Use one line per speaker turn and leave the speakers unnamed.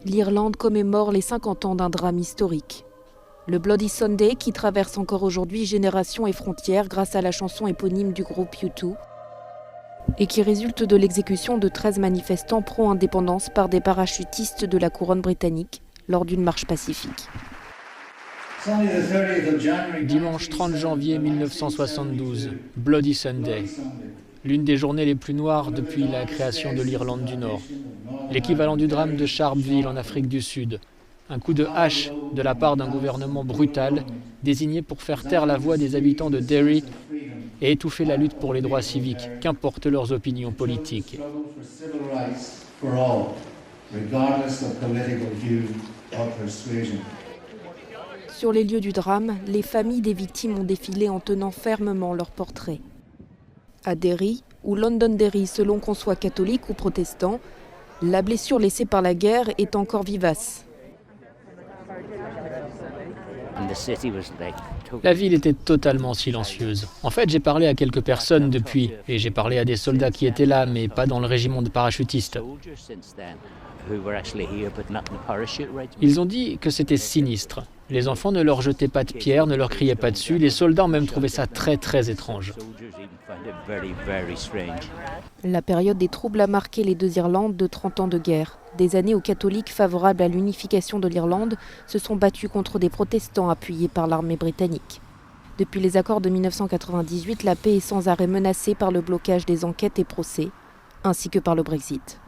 l'Irlande commémore les 50 ans d'un drame historique. Le Bloody Sunday qui traverse encore aujourd'hui générations et frontières grâce à la chanson éponyme du groupe U2 et qui résulte de l'exécution de 13 manifestants pro-indépendance par des parachutistes de la couronne britannique lors d'une marche pacifique.
Dimanche 30 janvier 1972, Bloody Sunday, l'une des journées les plus noires depuis la création de l'Irlande du Nord. L'équivalent du drame de Sharpeville en Afrique du Sud. Un coup de hache de la part d'un gouvernement brutal, désigné pour faire taire la voix des habitants de Derry et étouffer la lutte pour les droits civiques, qu'importent leurs opinions politiques.
Sur les lieux du drame, les familles des victimes ont défilé en tenant fermement leurs portraits. À Derry, ou Londonderry selon qu'on soit catholique ou protestant, la blessure laissée par la guerre est encore vivace.
La ville était totalement silencieuse. En fait, j'ai parlé à quelques personnes depuis, et j'ai parlé à des soldats qui étaient là, mais pas dans le régiment de parachutistes. Ils ont dit que c'était sinistre. Les enfants ne leur jetaient pas de pierres, ne leur criaient pas dessus. Les soldats ont même trouvé ça très très étrange.
La période des troubles a marqué les deux Irlandes de 30 ans de guerre. Des années où catholiques favorables à l'unification de l'Irlande se sont battus contre des protestants appuyés par l'armée britannique. Depuis les accords de 1998, la paix est sans arrêt menacée par le blocage des enquêtes et procès, ainsi que par le Brexit.